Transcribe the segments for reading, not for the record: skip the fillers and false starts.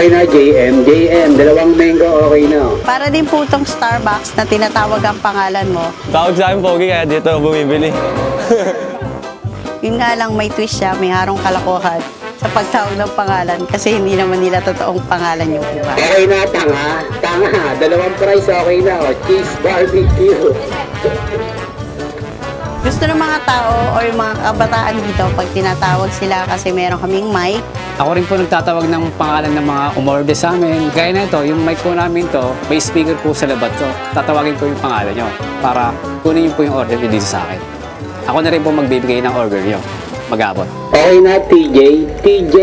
Okay na, JM, dalawang mango, okay na. Para din po itong Starbucks na tinatawag ang pangalan mo. Tawag sa akin, Pogi, kaya dito ako bumibili. Yun nga lang, may twist siya, may harong kalokohan sa pagtawag ng pangalan kasi hindi naman nila totoong pangalan yung iba. Okay na, tanga, dalawang price, okay na, cheese barbecue. Gusto ng mga tao o yung mga kabataan dito pag tinatawag sila kasi meron kaming mic. Ako rin po nagtatawag ng pangalan ng mga umorder sa amin. Gaya na ito, yung mic po namin to, may speaker po sa labat to. Tatawagin po yung pangalan nyo para kunin nyo po yung order nyo dito sa akin. Ako na rin po magbibigay ng order nyo. Mag-abot. Okay na, TJ,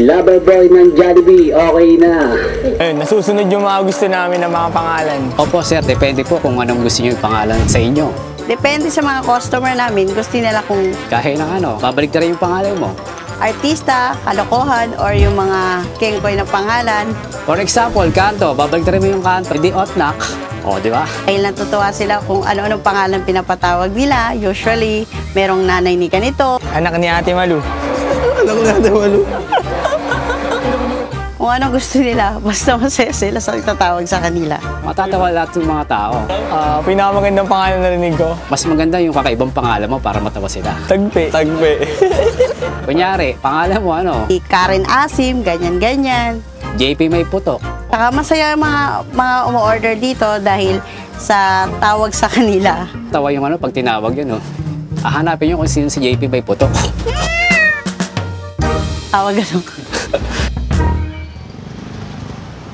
lover boy ng Jollibee, okay na. Ayun, nasusunod yung mga gusto namin ng mga pangalan. Opo sir, depende po kung anong gusto nyo yung pangalan sa inyo. Depende sa mga customer namin, gusto nila kung Kahit ng babalik na rin yung pangalan mo. artista, kalokohan, or yung mga kengkoy na pangalan. For example, kanto, babalik na rin mo yung kanto, hindi otnak. O, di ba? Dahil natutuwa sila kung ano-anong pangalan pinapatawag nila. Usually, merong nanay ni ganito. Anak ni Ate Malu. Anak ni Ate Malu. Kung ano gusto nila, basta masaya sila sa tatawag sa kanila. Matatawa lahat ng mga tao. Pinakamagandang pangalan na rinig ko. Mas maganda yung kakaibang pangalan mo para matawa sila. Tagpe. Kunyari, pangalan mo Si Karen Asim, ganyan-ganyan. JP May Putok. Saka masaya yung mga umu-order dito dahil sa tawag sa kanila. Tawa yung pag tinawag yun, Hahanapin nyo kung sino si JP May Putok. Tawag ano.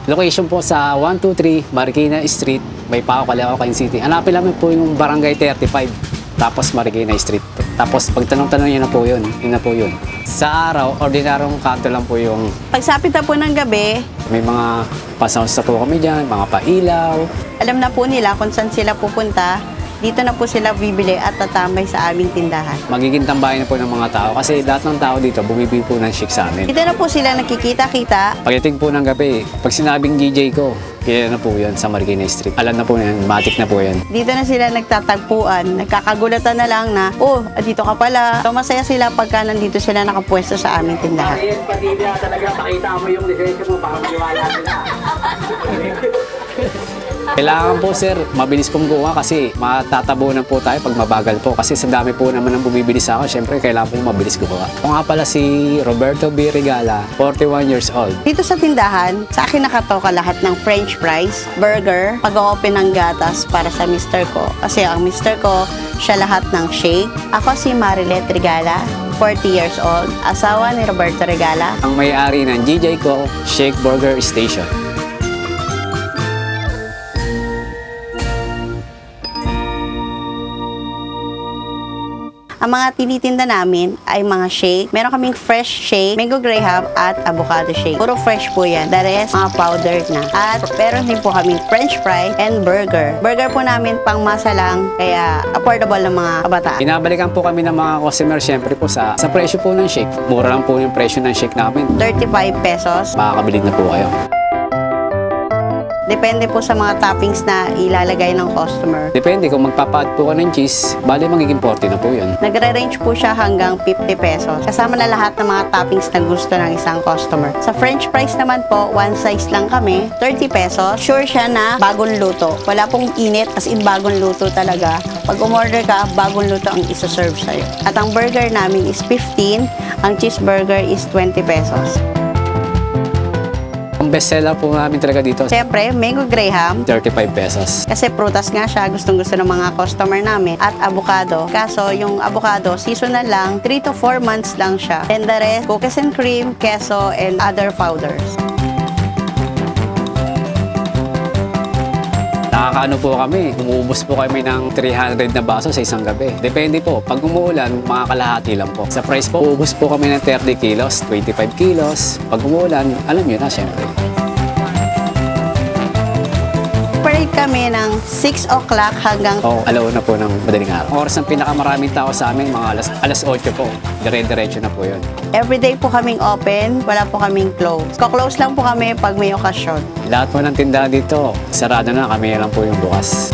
Location po sa 123 Marikina Street, May Pao, Caloocan City. Hanapin namin po yung Barangay 35, tapos Marikina Street. Tapos pagtanong-tanong yun na po yun. Yun na po yun. Sa araw, ordinaryong kanto lang po yung Pagsapit na po ng gabi, may mga pa-sounds na po kami dyan, mga pailaw. alam na po nila kung saan sila pupunta. Dito na po sila bibili at tatambay sa aming tindahan. Magiging tambayan na po ng mga tao kasi lahat ng tao dito bumibili po ng shake sa amin. Dito na po sila nakikita-kita. Pagdating po ng gabi, pag sinabing DJ ko, kaya na po yan sa Marikina Street. Alam na po yan, matik na po yan. Dito na sila nagtatagpuan. Nagkakagulatan na lang na, dito ka pala. So masaya sila pagka nandito sila nakapwesto sa aming tindahan. Ayan, Padilla, talaga pakita mo yung lisensya mo para maniwala sila. Kailangan po sir, mabilis pong gumawa kasi matatabunan po tayo pag mabagal po. Kasi sa dami po naman ang bumibili sa akin, syempre kailangan po mabilis gumawa. Ako nga pala si Roberto B. Regala, 41 years old. Dito sa tindahan, sa akin nakatoka lahat ng french fries, burger, pag-open ng gatas para sa mister ko. Kasi ang mister ko, siya lahat ng shake. Ako si Marilet Regala, 40 years old, asawa ni Roberto Regala. Ang may-ari ng GJ ko, Shake Burger Station. Ang mga tinitinda namin ay mga shake. Meron kaming fresh shake, mango graham, at avocado shake. Puro fresh po yan. The rest, mga powdered na. At meron din po kaming french fry and burger. Burger po namin pang masa lang, kaya affordable ng mga kabataan. Binabalikan po kami ng mga customer syempre po sa presyo po ng shake. Mura lang po yung presyo ng shake namin. 35 pesos. Makakabili na po kayo. Depende po sa mga toppings na ilalagay ng customer. Depende kung magpapa-add po ka ng cheese, bali magiging 40 na po yun. Nagre-range po siya hanggang 50 pesos. Kasama na lahat ng mga toppings na gusto ng isang customer. Sa french fries naman po, one size lang kami, 30 pesos. Sure siya na bagong luto. Wala pong init, as in bagong luto talaga. Pag umorder ka, bagong luto ang isa-serve sa'yo. At ang burger namin is 15, ang cheeseburger is 20 pesos. Ang bestseller po namin talaga dito, Siyempre, mango graham. 35 pesos. Kasi prutas nga siya, gustong-gusto ng mga customer namin. At avocado. Kaso, yung avocado, seasonal lang, 3 to 4 months lang siya. And the rest, cookies and cream, queso, and other powders. Nakakaano po kami, umuubos po kami ng 300 na baso sa isang gabi. Depende po, pag umuulan, mga kalahati lang po. Sa price po, uubos po kami ng 30 kilos, 25 kilos. Pag umuulan, alam nyo na syempre. Operate kami ng 6 o'clock hanggang Alauna po ng madaling araw. Oras ng pinakamaraming tao sa amin, mga alas 8 po. Dire-diretso na po yun. everyday po kaming open, wala po kaming close. Ko-close lang po kami pag may okasyon. Lahat po ng tindahan dito, sarado na, kami lang po yung bukas.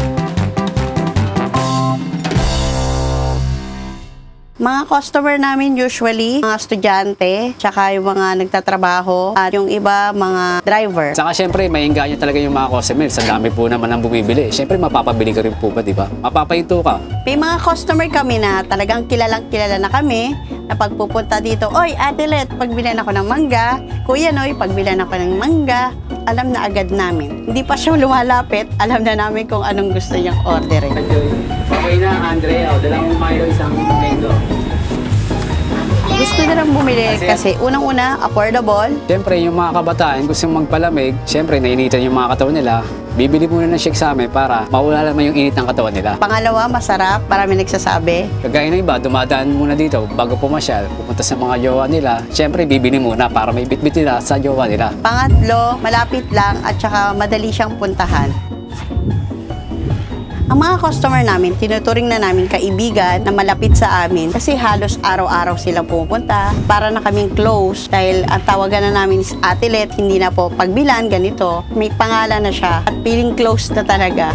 Mga customer namin usually, mga estudyante, tsaka yung mga nagtatrabaho, at yung iba, mga driver. Saka syempre, may engganyo talaga yung mga customer. Sa dami po naman ang bumibili. Syempre, mapapabili ka rin po ba, di ba? Mapapahinto ka. May mga customer kami na talagang kilalang kilala na kami na pagpupunta dito, oy, Ate Let, pagbilan ako ng mangga. Kuya Noy, pagbilan ako ng mangga. Alam na agad namin. Hindi pa siya lumalapit, alam na namin kung anong gusto niyang orderin. Okay na, Andre. Dala mo Milo isang mango. Gusto nilang bumili kasi unang-una, affordable. Siyempre, yung mga kabataan gusto magpalamig, siyempre, nainitan yung mga katawan nila. Bibili muna ng shake sa amin para mawala naman yung init ng katawan nila. Pangalawa, masarap. Marami nagsasabi. Kagaya ng iba, dumadaan muna dito bago pumasyal, pupunta sa mga jowa nila. Siyempre, bibili muna para may bitbit nila sa jowa nila. Pangatlo, malapit lang at saka madali siyang puntahan. Ang mga customer namin, tinuturing na namin kaibigan na malapit sa amin kasi halos araw-araw sila pupunta para na kaming close dahil ang tawagan na namin is Ate Let, hindi na po pagbilan, ganito. May pangalan na siya at feeling close na talaga.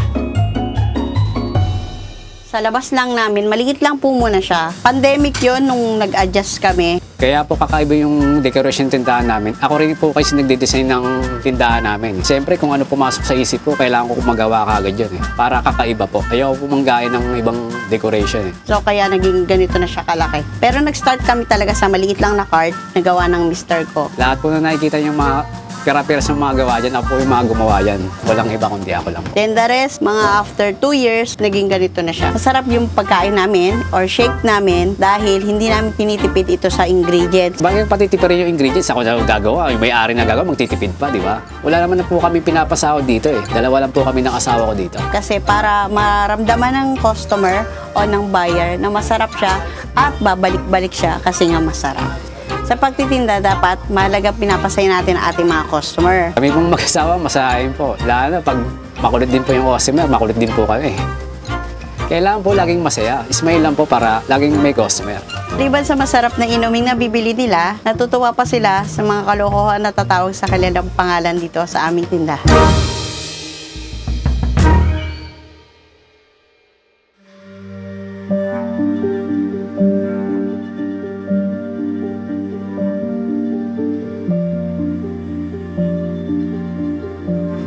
Sa labas lang namin, maliit lang po muna siya. Pandemic yon nung nag-adjust kami. Kaya po kakaiba yung decoration tindahan namin. Ako rin po kasi nagde-design ng tindahan namin. Siyempre kung ano pumasok sa isip ko, kailangan ko magawa kagad yun para kakaiba po. Ayaw po manggain ng ibang decoration So kaya naging ganito na siya kalaki. Pero nag-start kami talaga sa maliit lang na card na gawa ng mister ko. Lahat po na nakikita yung mga pera-pera sa mga gawa dyan, ako po yung mga gumawa dyan. Walang iba kundi ako lang. Then the rest, mga after 2 years, naging ganito na siya. Masarap yung pagkain namin or shake namin dahil hindi namin tinitipid ito sa ingredients. Bakit patitipirin yung ingredients? Ako na gagawa. Yung may-ari na gagawa, magtitipid pa, di ba? Wala naman na po kami pinapasahod dito eh. Dalawa lang po kami ng asawa ko dito. Kasi para maramdaman ng customer o ng buyer na masarap siya at babalik-balik siya kasi nga masarap. Sa pagtitinda, dapat mahalaga pinapasaya natin ang ating mga customer. Kami pong mag-asawa, masahin po. Lalo na pag makulit din po yung customer, makulit din po kami. Kailangan po laging masaya. Smile lang po para laging may customer. Liban sa masarap na inuming na bibili nila, natutuwa pa sila sa mga kalokohan na tatawag sa kanilang pangalan dito sa aming tindahan.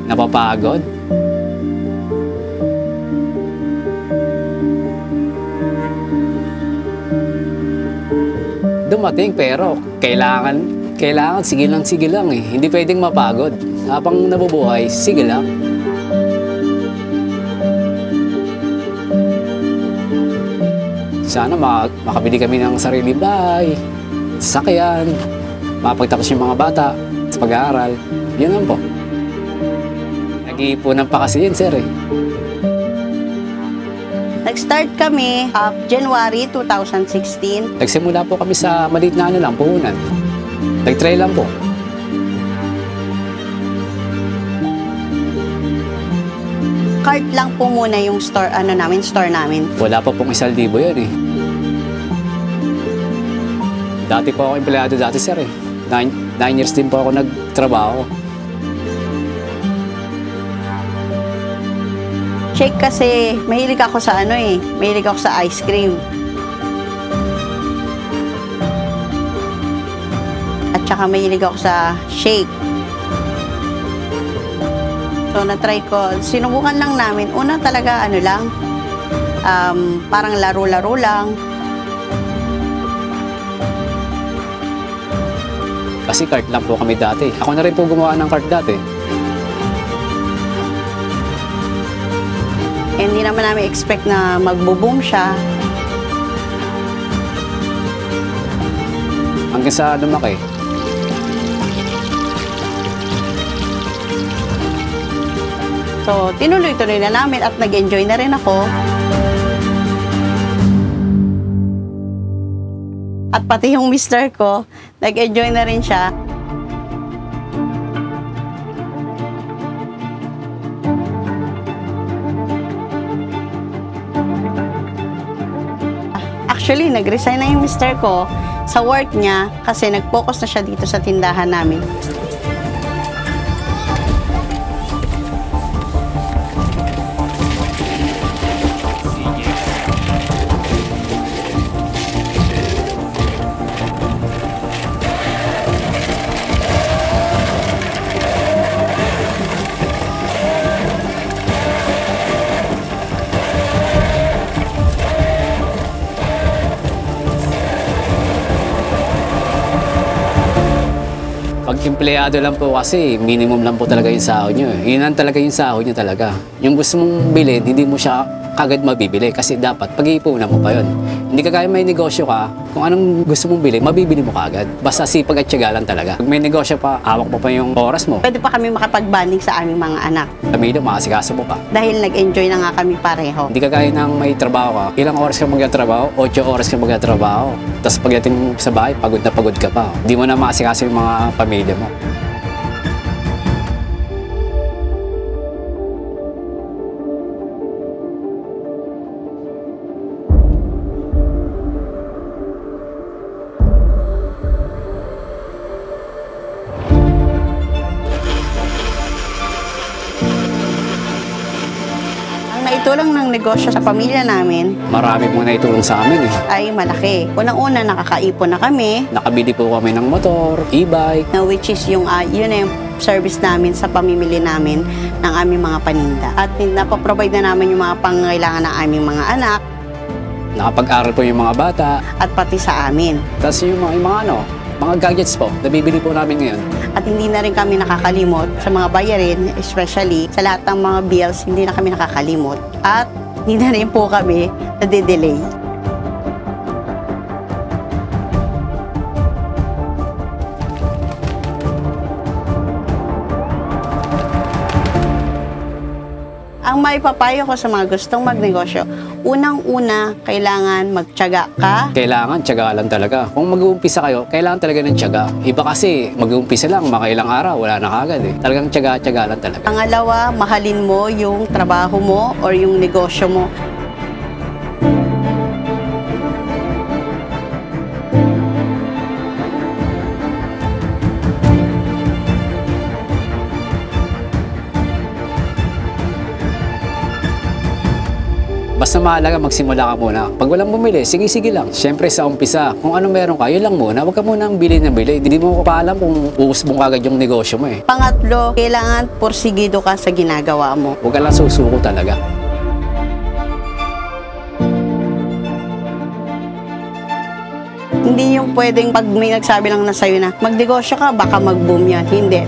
Napapagod. Dumating pero kailangan sige lang eh. Hindi pwedeng mapagod. Habang nabubuhay, sige lang. Sana makabili kami ng sarili bahay, sasakyan, mapagtapos yung mga bata sa pag-aaral. Yun lang po. Nag-iipunan pa kasi yun, sir eh. Nag-start kami January 2016. Nagsimula po kami sa maliit na puhunan. Nag-try lang po. Cart lang po muna yung store namin. Wala pa pong 1,000 yun eh. Dati po ako empleyado dati, sir eh. 9 years din po ako nagtrabaho. Shake kasi, mahilig ako sa mahilig ako sa ice cream. At saka mahilig ako sa shake. So, na-try ko. Sinubukan lang namin. Una talaga, parang laro-laro lang. Kasi cart lang po kami dati. Ako na rin po gumawa ng cart dati. Hindi naman namin expect na magbo-boom siya. Hanggang sa lumaki. So, tinuloy-tuloy na namin at nag-enjoy na rin ako. At pati yung mister ko, nag-enjoy na rin siya. Actually, nag-resign na yung mister ko sa work niya kasi nag-focus na siya dito sa tindahan namin. empleyado lang po kasi minimum lang po talaga yung sahod nyo. Yun lang talaga yung sahod nyo talaga. Yung gusto mong bilhin, hindi mo siya kagad mabibili kasi dapat pag-iipunan mo pa yun. Hindi ka kaya may negosyo ka, kung anong gusto mong bilhin, mabibili mo kagad. Basta sipag at tiyaga lang talaga. Pag may negosyo pa, hawak mo pa yung oras mo. Pwede pa kami makapag-bonding sa aming mga anak. Pamilya, makasikaso mo pa. Dahil nag-enjoy na nga kami pareho. Hindi ka kaya nang may trabaho ka. Ilang oras ka magtatrabaho? 8 oras ka magtatrabaho. Tapos pagdating mo sa bahay, pagod na pagod ka pa. Hindi mo na makasikaso yung mga pamilya mo. Naitulong ng negosyo sa pamilya namin Marami pong naitulong sa amin eh. ay malaki. Unang-una, nakakaipon na kami, Nakabili po kami ng motor, e-bike. na which is yun na yung service namin sa pamimili namin ng aming mga paninda. At napaprovide na namin yung mga pangangailangan ng aming mga anak Nakapag-aral po yung mga bata. at pati sa amin. Tapos yung mga gadgets po, nabibili po namin ngayon. At hindi na rin kami nakakalimot sa mga bayarin, especially sa lahat ng mga bills, hindi na kami nakakalimot. At hindi na rin po kami nade-delay. Ang maipapayo ko sa mga gustong magnegosyo, unang-una, kailangan magtiyaga ka. Kailangan, tiyaga lang talaga. Kung mag-uumpisa kayo, kailangan talaga ng tiyaga. Iba kasi, mag-uumpisa lang, mga ilang araw, wala na kagad eh. Talagang tiyaga lang talaga. Pangalawa, mahalin mo yung trabaho mo or yung negosyo mo. Basta mahalaga, magsimula ka muna. Pag walang bumili, sige lang. Siyempre sa umpisa, kung ano meron ka, yun lang muna. Huwag ka muna ang bili na bili. Hindi mo pa alam kung uusbong kagad yung negosyo mo eh. Pangatlo, kailangan porsigido ka sa ginagawa mo. Huwag ka lang susuko talaga. Hindi yung pwedeng pag may nagsabi lang na sa'yo na magnegosyo ka, baka mag-boom yan. Hindi.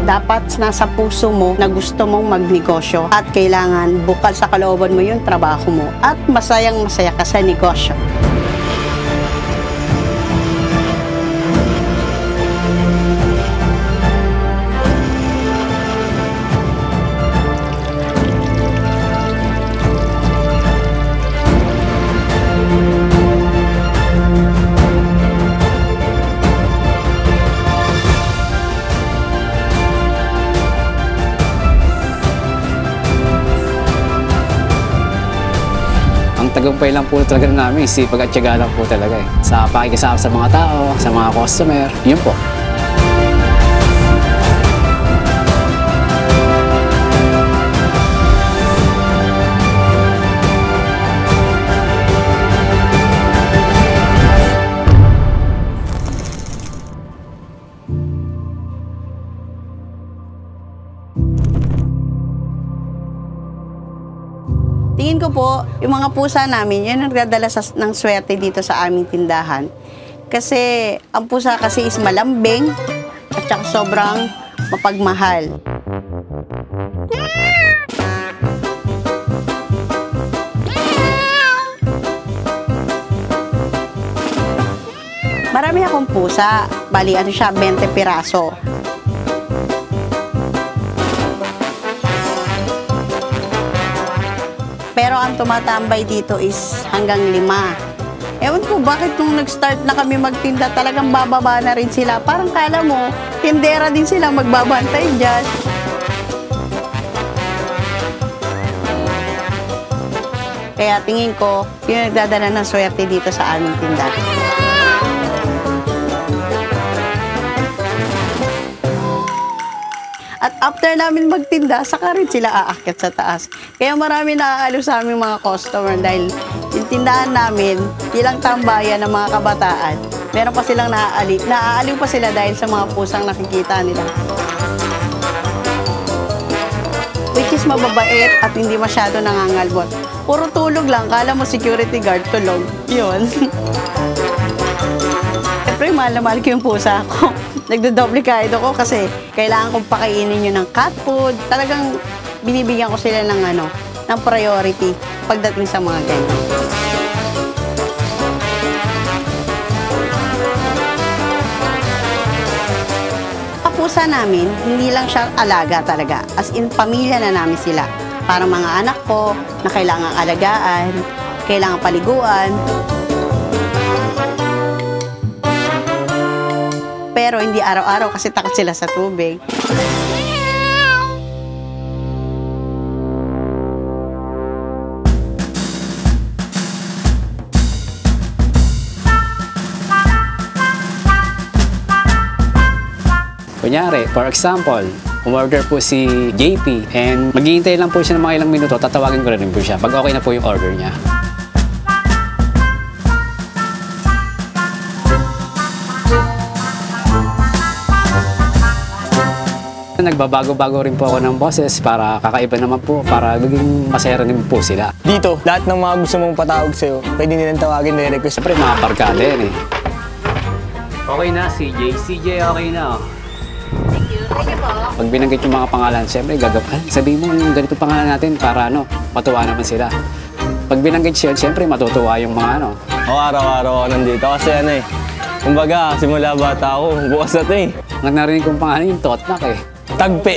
Dapat nasa puso mo na gusto mong magnegosyo at kailangan bukal sa kalooban mo yung trabaho mo at masayang masaya ka sa negosyo. Tagumpay lang po talaga namin, sipag at tiyaga lang po talaga eh. Sa pakikisama sa mga tao, sa mga customer, yun po. Tingin ko po, yung mga pusa namin, yun ang nagdadala ng swerte dito sa aming tindahan. Kasi ang pusa kasi is malambing at saka sobrang mapagmahal. Marami akong pusa. Bali, ano siya, 20 piraso. Pero ang tumatambay dito is hanggang 5. Ewan ko bakit nung nag-start na kami magtinda, talagang bababa na rin sila. Parang kala mo, tindera din sila magbabantay dyan. Kaya tingin ko, yun nagdadala ng swerte dito sa aming tindahan. At after namin magtinda, saka rin sila aakyat sa taas. Kaya marami naaaliw sa aming mga customer dahil yung tindahan namin, ilang tambayan ng mga kabataan, meron pa silang naaaliw. Naaaliw pa sila dahil sa mga pusang nakikita nila. Which is Tapos mababait at hindi masyado nangangalbot. Puro tulog lang, kala mo security guard, tulog. Yun. Siyempre, mahal na mahal ko yung pusa ko. Nagdodoble kahit ako kasi kailangan kong pakainin yun ng cat food. Talagang binibigyan ko sila ng ng priority pagdating sa mga ganyan. Pusa namin, hindi lang siya alaga talaga. As in, pamilya na namin sila. Parang mga anak ko na kailangang alagaan, kailangang paliguan. Pero hindi araw-araw kasi takot sila sa tubig. Kunyari, for example, umorder po si JP and maghihintay lang po siya ng mga ilang minuto, tatawagin ko rin po siya pag okay na po yung order niya. Nagbabago-bago rin po ako ng boses para kakaiba naman po, para maging masaya rin po sila. Dito, lahat ng mga gusto mong patawag sa'yo, pwede nilang tawagin, request. Siyempre, mga barkada yan eh. Okay na, CJ. CJ, okay na. Thank you po. Pag binanggit yung mga pangalan, siyempre sabihin mo yung ganito pangalan natin para matuwa naman sila. Pag binanggit siya, siyempre matutuwa yung mga Ako araw-araw ako nandito kasi kumbaga, simula bata ako, bukas na ito eh. Ang narinig kong pangalan yung Totnak eh. Tagpi.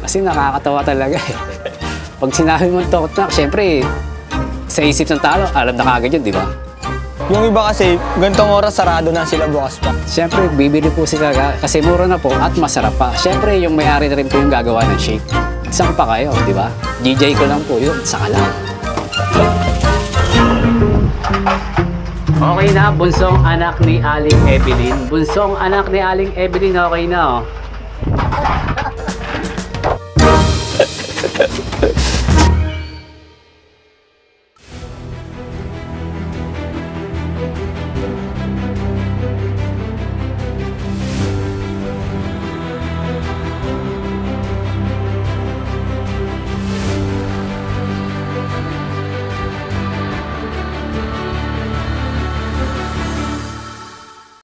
Kasi nakakatawa talaga eh. Pag sinabi mo Totnak, siyempre sa isip ng talo, alam na kagad yun, di ba? Yung iba kasi, ganitong oras sarado na sila bukas pa. Siyempre, bibili po sila kasi mura na po at masarap pa. Siyempre, yung may-ari na rin po yung gagawa ng shake. Saan pa kayo, di ba? DJ ko lang po yun, saka lang. Okay na, bunsong anak ni Aling Evelyn. Bunsong anak ni Aling Evelyn, okay na oh.